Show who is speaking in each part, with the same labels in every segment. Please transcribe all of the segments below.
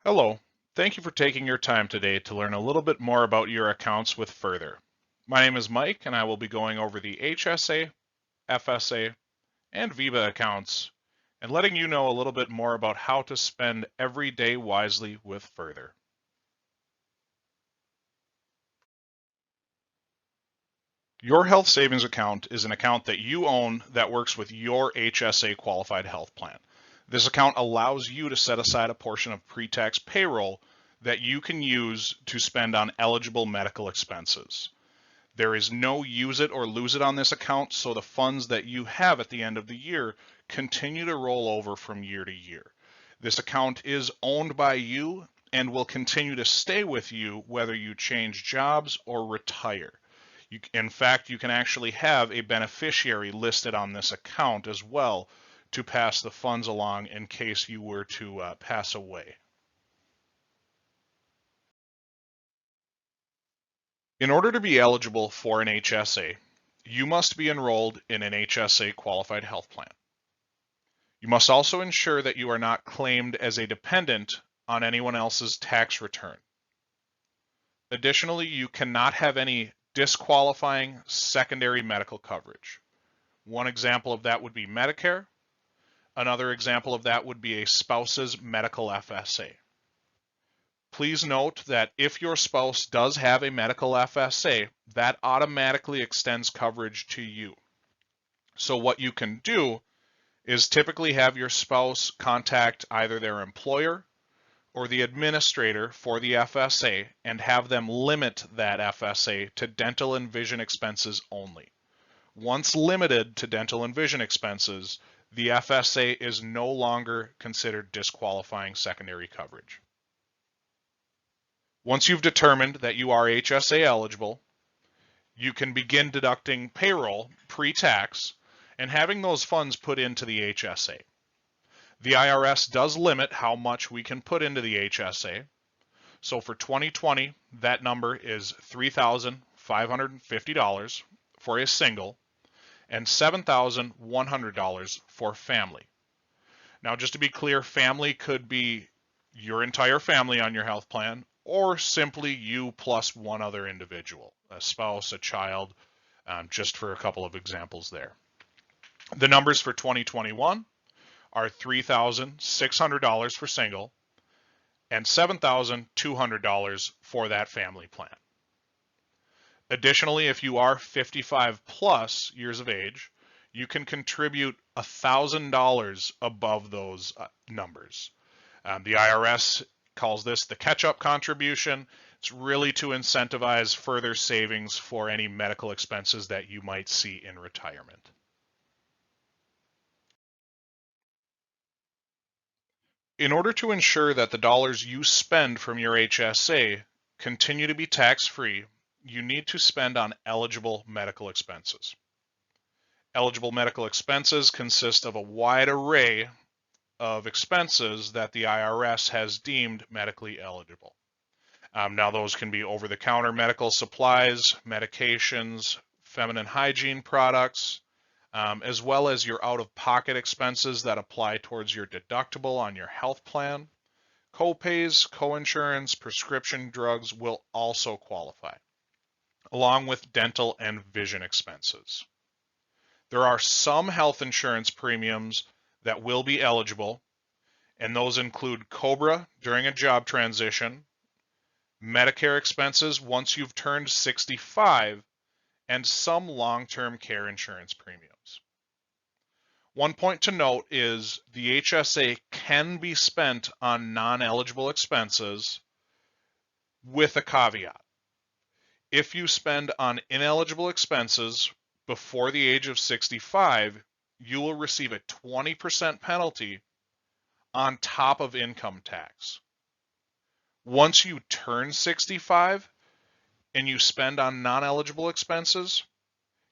Speaker 1: Hello, thank you for taking your time today to learn a little bit more about your accounts with Further. My name is Mike and I will be going over the HSA, FSA, and VEBA accounts and letting you know a little bit more about how to spend every day wisely with Further. Your health savings account is an account that you own that works with your HSA qualified health plan. This account allows you to set aside a portion of pre-tax payroll that you can use to spend on eligible medical expenses. There is no use it or lose it on this account, so the funds that you have at the end of the year continue to roll over from year to year. This account is owned by you and will continue to stay with you whether you change jobs or retire. In fact, you can actually have a beneficiary listed on this account as well to pass the funds along in case you were to pass away. In order to be eligible for an HSA, you must be enrolled in an HSA qualified health plan. You must also ensure that you are not claimed as a dependent on anyone else's tax return. Additionally, you cannot have any disqualifying secondary medical coverage. One example of that would be Medicare. Another example of that would be a spouse's medical FSA. Please note that if your spouse does have a medical FSA, that automatically extends coverage to you. So what you can do is typically have your spouse contact either their employer or the administrator for the FSA and have them limit that FSA to dental and vision expenses only. Once limited to dental and vision expenses, the FSA is no longer considered disqualifying secondary coverage. Once you've determined that you are HSA eligible, you can begin deducting payroll pre-tax and having those funds put into the HSA. The IRS does limit how much we can put into the HSA. So for 2020, that number is $3,550 for a single and $7,100 for family. Now, just to be clear, family could be your entire family on your health plan or simply you plus one other individual, a spouse, a child, just for a couple of examples there. The numbers for 2021 are $3,600 for single and $7,200 for that family plan. Additionally, if you are 55 plus years of age, you can contribute $1,000 above those numbers. The IRS calls this the catch-up contribution. It's really to incentivize further savings for any medical expenses that you might see in retirement. In order to ensure that the dollars you spend from your HSA continue to be tax-free, you need to spend on eligible medical expenses. Eligible medical expenses consist of a wide array of expenses that the IRS has deemed medically eligible. Now those can be over-the-counter medical supplies, medications, feminine hygiene products, as well as your out-of-pocket expenses that apply towards your deductible on your health plan. Co-pays, co-insurance, prescription drugs will also qualify, along with dental and vision expenses. There are some health insurance premiums that will be eligible, and those include COBRA during a job transition, Medicare expenses once you've turned 65, and some long-term care insurance premiums. One point to note is the HSA can be spent on non-eligible expenses with a caveat. If you spend on ineligible expenses before the age of 65, you will receive a 20% penalty on top of income tax. Once you turn 65, and you spend on non-eligible expenses,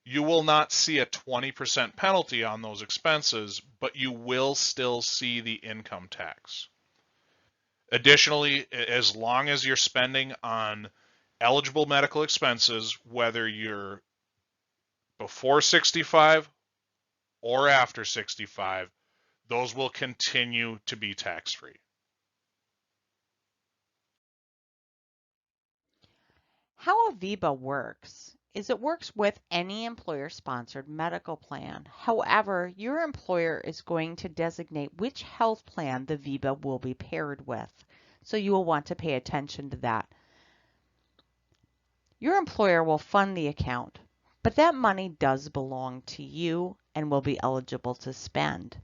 Speaker 1: you will not see a 20% penalty on those expenses, but you will still see the income tax. Additionally, as long as you're spending on eligible medical expenses, whether you're before 65 or after 65, those will continue to be tax-free.
Speaker 2: How a VEBA works is it works with any employer-sponsored medical plan. However, your employer is going to designate which health plan the VEBA will be paired with. So you will want to pay attention to that. Your employer will fund the account, but that money does belong to you and will be eligible to spend.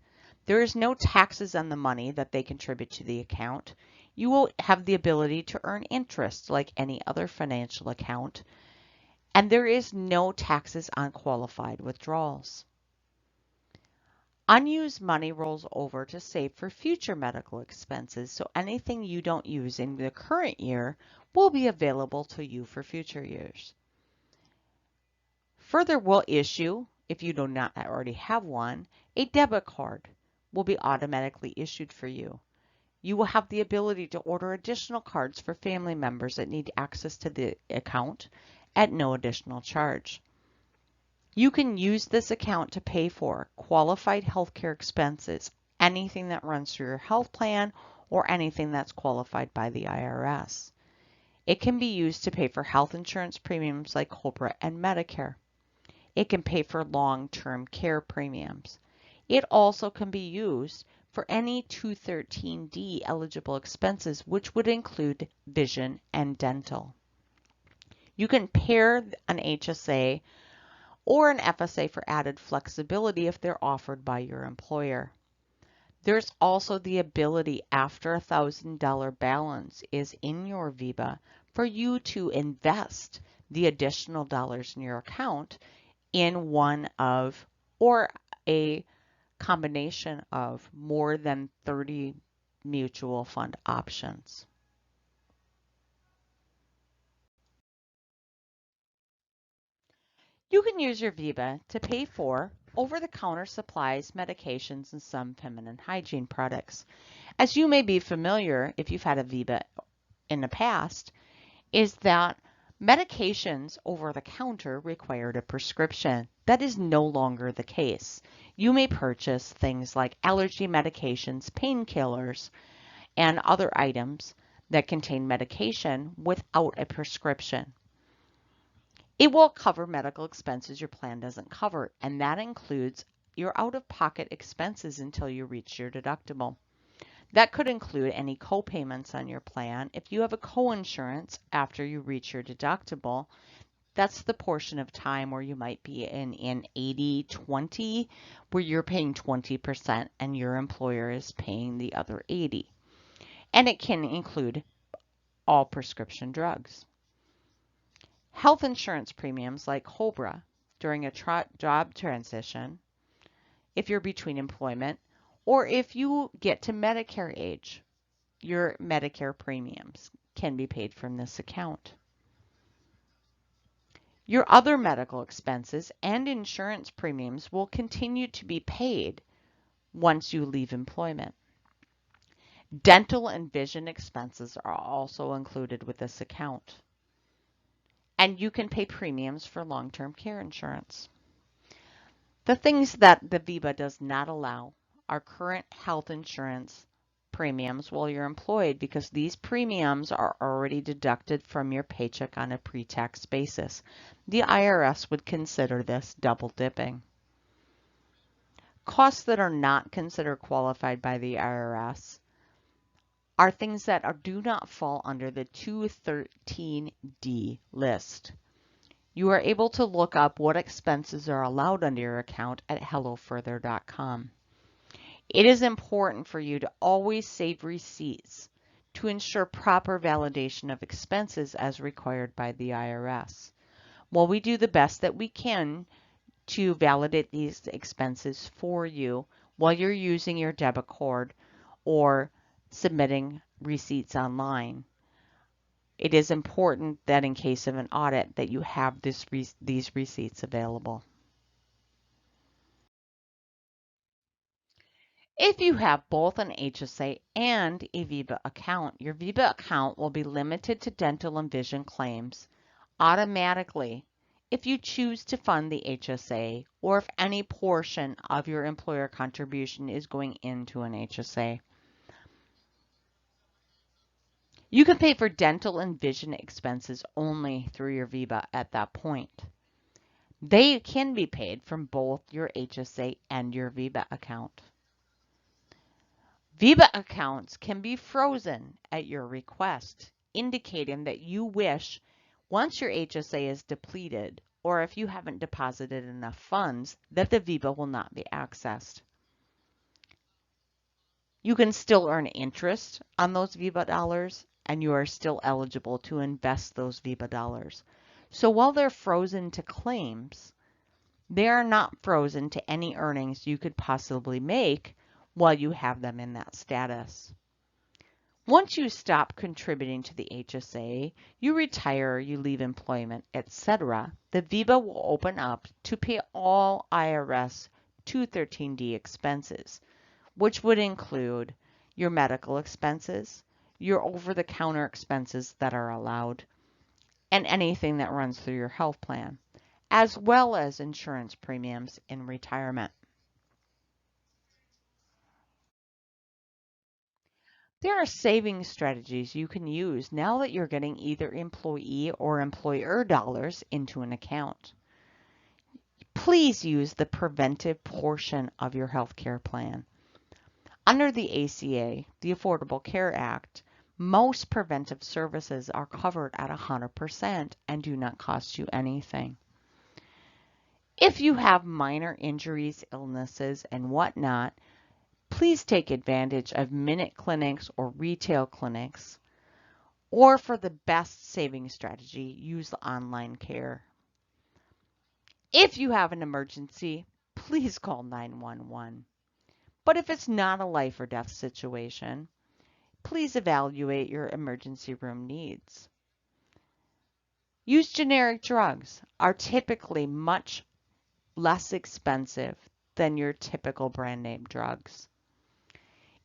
Speaker 2: There is no taxes on the money that they contribute to the account. You will have the ability to earn interest like any other financial account, and there is no taxes on qualified withdrawals. Unused money rolls over to save for future medical expenses, so anything you don't use in the current year will be available to you for future years. Further, we'll issue, if you do not already have one, a debit card will be automatically issued for you. You will have the ability to order additional cards for family members that need access to the account at no additional charge. You can use this account to pay for qualified healthcare expenses, anything that runs through your health plan or anything that's qualified by the IRS. It can be used to pay for health insurance premiums like COBRA and Medicare. It can pay for long-term care premiums. It also can be used for any 213D eligible expenses, which would include vision and dental. You can pair an HSA or an FSA for added flexibility if they're offered by your employer. There's also the ability after a $1,000 balance is in your VEBA for you to invest the additional dollars in your account in one of or a combination of more than 30 mutual fund options. You can use your VEBA to pay for over-the-counter supplies, medications, and some feminine hygiene products. As you may be familiar, if you've had a VEBA in the past, is that medications over the counter required a prescription. That is no longer the case. You may purchase things like allergy medications, painkillers, and other items that contain medication without a prescription. It will cover medical expenses your plan doesn't cover, and that includes your out-of-pocket expenses until you reach your deductible. That could include any co-payments on your plan. If you have a co-insurance after you reach your deductible, that's the portion of time where you might be in 80-20, where you're paying 20% and your employer is paying the other 80%. And it can include all prescription drugs. Health insurance premiums like COBRA during a job transition, if you're between employment, or if you get to Medicare age, your Medicare premiums can be paid from this account. Your other medical expenses and insurance premiums will continue to be paid once you leave employment. Dental and vision expenses are also included with this account. And you can pay premiums for long-term care insurance. The things that the VEBA does not allow are current health insurance premiums while you're employed, because these premiums are already deducted from your paycheck on a pre-tax basis. The IRS would consider this double dipping. Costs that are not considered qualified by the IRS are things that do not fall under the 213D list. You are able to look up what expenses are allowed under your account at hellofurther.com. It is important for you to always save receipts to ensure proper validation of expenses as required by the IRS. While we do the best that we can to validate these expenses for you while you're using your debit card or submitting receipts online, it is important that in case of an audit that you have these receipts available. If you have both an HSA and a VEBA account, your VEBA account will be limited to dental and vision claims automatically if you choose to fund the HSA or if any portion of your employer contribution is going into an HSA. You can pay for dental and vision expenses only through your VEBA at that point. They can be paid from both your HSA and your VEBA account. VEBA accounts can be frozen at your request, indicating that you wish, once your HSA is depleted, or if you haven't deposited enough funds, that the VEBA will not be accessed. You can still earn interest on those VEBA dollars, and you are still eligible to invest those VEBA dollars. So while they're frozen to claims, they are not frozen to any earnings you could possibly make while you have them in that status. Once you stop contributing to the HSA, you retire, you leave employment, etc., the VEBA will open up to pay all IRS 213D expenses, which would include your medical expenses, your over-the-counter expenses that are allowed, and anything that runs through your health plan, as well as insurance premiums in retirement. There are saving strategies you can use now that you're getting either employee or employer dollars into an account. Please use the preventive portion of your health care plan. Under the ACA, the Affordable Care Act, most preventive services are covered at 100% and do not cost you anything. If you have minor injuries, illnesses, and whatnot, please take advantage of minute clinics or retail clinics, or for the best saving strategy, use online care. If you have an emergency, please call 911. But if it's not a life or death situation, please evaluate your emergency room needs. Use generic drugs are typically much less expensive than your typical brand name drugs.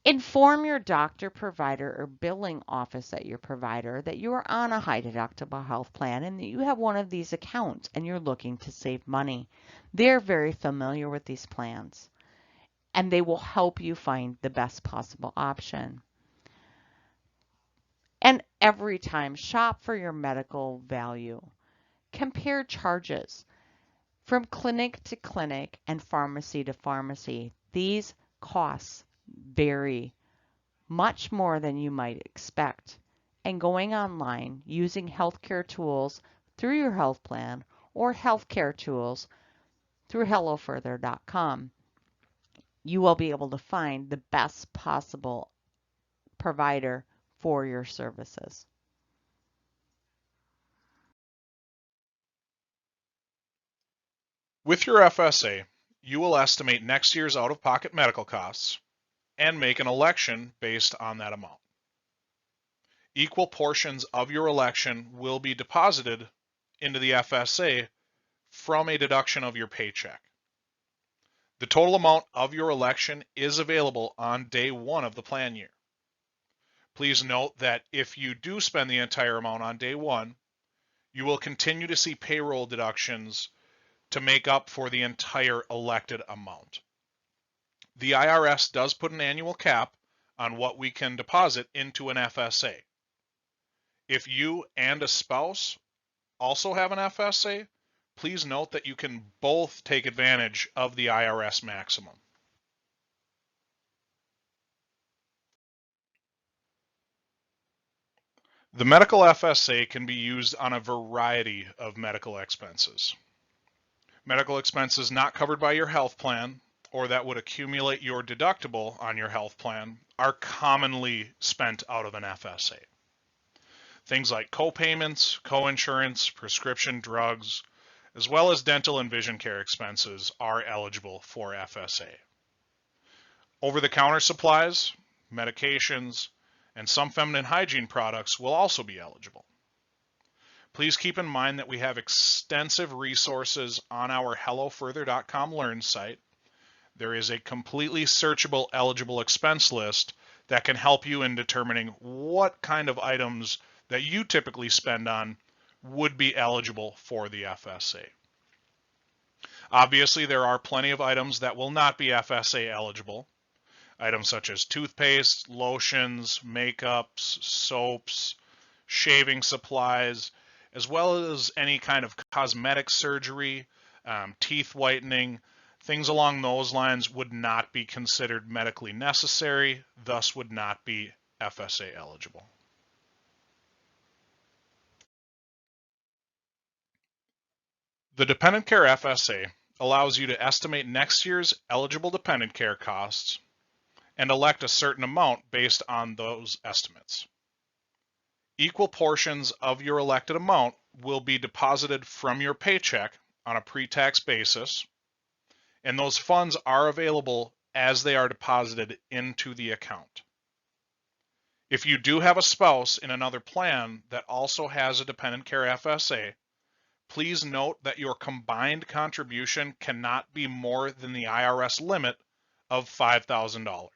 Speaker 2: Inform your doctor, provider, or billing office at your provider that you are on a high deductible health plan and that you have one of these accounts and you're looking to save money. They're very familiar with these plans and they will help you find the best possible option. And every time, shop for your medical value. Compare charges from clinic to clinic and pharmacy to pharmacy. These costs vary much more than you might expect. And going online using healthcare tools through your health plan or healthcare tools through hellofurther.com, you will be able to find the best possible provider for your services.
Speaker 1: With your FSA, you will estimate next year's out-of-pocket medical costs and make an election based on that amount. Equal portions of your election will be deposited into the FSA from a deduction of your paycheck. The total amount of your election is available on day one of the plan year. Please note that if you do spend the entire amount on day one, you will continue to see payroll deductions to make up for the entire elected amount. The IRS does put an annual cap on what we can deposit into an FSA. If you and a spouse also have an FSA, please note that you can both take advantage of the IRS maximum. The medical FSA can be used on a variety of medical expenses. Medical expenses not covered by your health plan or that would accumulate your deductible on your health plan are commonly spent out of an FSA. Things like co-payments, co-insurance, prescription drugs, as well as dental and vision care expenses are eligible for FSA. Over-the-counter supplies, medications, and some feminine hygiene products will also be eligible. Please keep in mind that we have extensive resources on our hellofurther.com Learn site. There is a completely searchable eligible expense list that can help you in determining what kind of items that you typically spend on would be eligible for the FSA. Obviously, there are plenty of items that will not be FSA eligible. Items such as toothpaste, lotions, makeups, soaps, shaving supplies, as well as any kind of cosmetic surgery, teeth whitening, things along those lines would not be considered medically necessary, thus would not be FSA eligible. The Dependent Care FSA allows you to estimate next year's eligible dependent care costs and elect a certain amount based on those estimates. Equal portions of your elected amount will be deposited from your paycheck on a pre-tax basis, and those funds are available as they are deposited into the account. If you do have a spouse in another plan that also has a Dependent Care FSA, please note that your combined contribution cannot be more than the IRS limit of $5,000.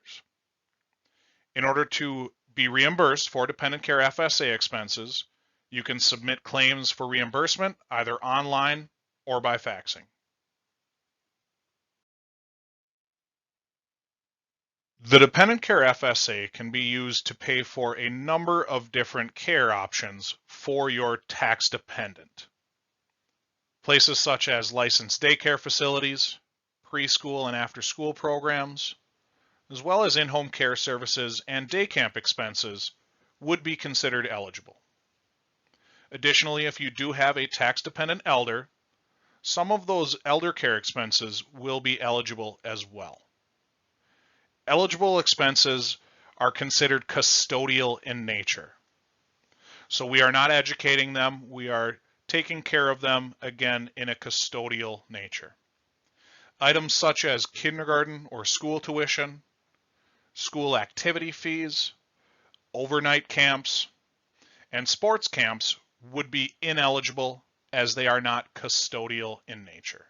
Speaker 1: In order to be reimbursed for Dependent Care FSA expenses, you can submit claims for reimbursement either online or by faxing. The Dependent Care FSA can be used to pay for a number of different care options for your tax dependent. Places such as licensed daycare facilities, preschool and after-school programs, as well as in-home care services and day camp expenses would be considered eligible. Additionally, if you do have a tax-dependent elder, some of those elder care expenses will be eligible as well. Eligible expenses are considered custodial in nature. So we are not educating them, we are taking care of them, again, in a custodial nature. Items such as kindergarten or school tuition, school activity fees, overnight camps, and sports camps would be ineligible as they are not custodial in nature.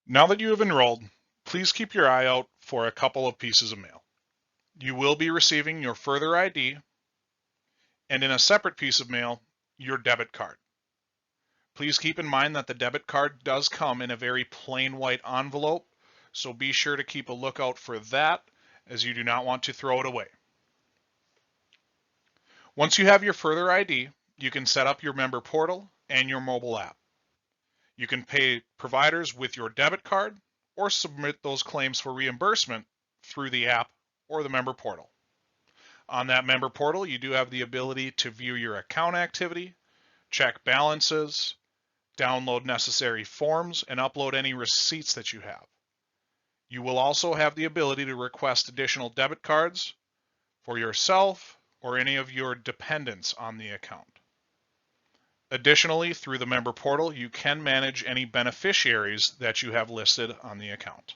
Speaker 1: Now that you have enrolled, please keep your eye out for a couple of pieces of mail. You will be receiving your further ID and in a separate piece of mail, your debit card. Please keep in mind that the debit card does come in a very plain white envelope, so be sure to keep a lookout for that as you do not want to throw it away. Once you have your further ID, you can set up your member portal and your mobile app. You can pay providers with your debit card or submit those claims for reimbursement through the app or the member portal. On that member portal, you do have the ability to view your account activity, check balances, download necessary forms, and upload any receipts that you have. You will also have the ability to request additional debit cards for yourself or any of your dependents on the account. Additionally, through the member portal, you can manage any beneficiaries that you have listed on the account.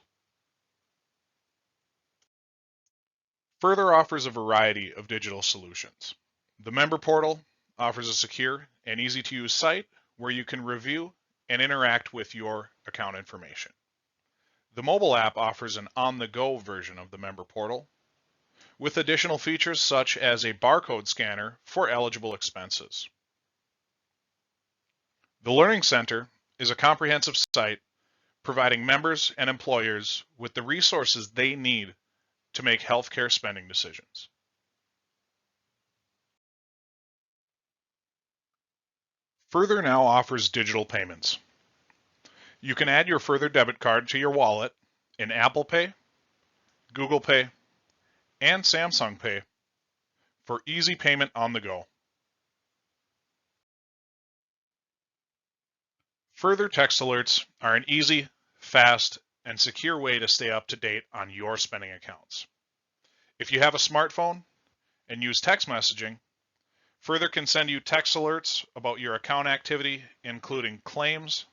Speaker 1: Further offers a variety of digital solutions. The member portal offers a secure and easy to use site where you can review and interact with your account information. The mobile app offers an on-the-go version of the member portal with additional features such as a barcode scanner for eligible expenses. The Learning Center is a comprehensive site providing members and employers with the resources they need to make healthcare spending decisions. Further now offers digital payments. You can add your Further debit card to your wallet in Apple Pay, Google Pay, and Samsung Pay for easy payment on the go. Further text alerts are an easy, fast, and secure way to stay up to date on your spending accounts. If you have a smartphone and use text messaging, Further can send you text alerts about your account activity, including claims,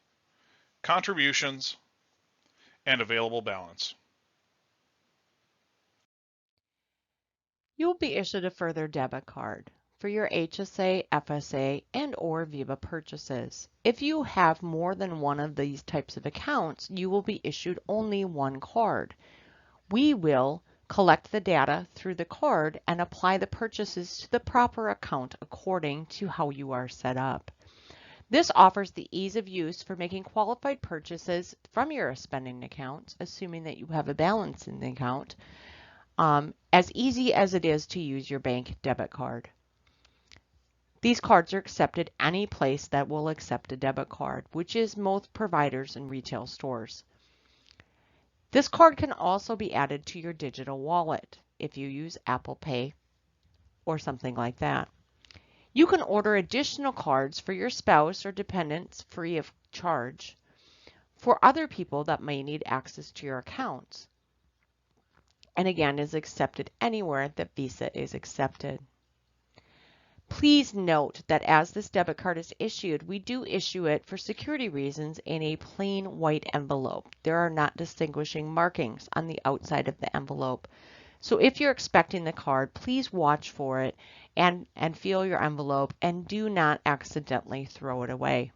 Speaker 1: contributions, and available balance.
Speaker 2: You will be issued a Further debit card for your HSA, FSA, and or VEBA purchases. If you have more than one of these types of accounts, you will be issued only one card. We will collect the data through the card and apply the purchases to the proper account according to how you are set up. This offers the ease of use for making qualified purchases from your spending account, assuming that you have a balance in the account, as easy as it is to use your bank debit card. These cards are accepted any place that will accept a debit card, which is most providers and retail stores. This card can also be added to your digital wallet if you use Apple Pay or something like that. You can order additional cards for your spouse or dependents free of charge for other people that may need access to your accounts. And again, is accepted anywhere that Visa is accepted. Please note that as this debit card is issued, we do issue it for security reasons in a plain white envelope. There are not distinguishing markings on the outside of the envelope. So if you're expecting the card, please watch for it and feel your envelope and do not accidentally throw it away.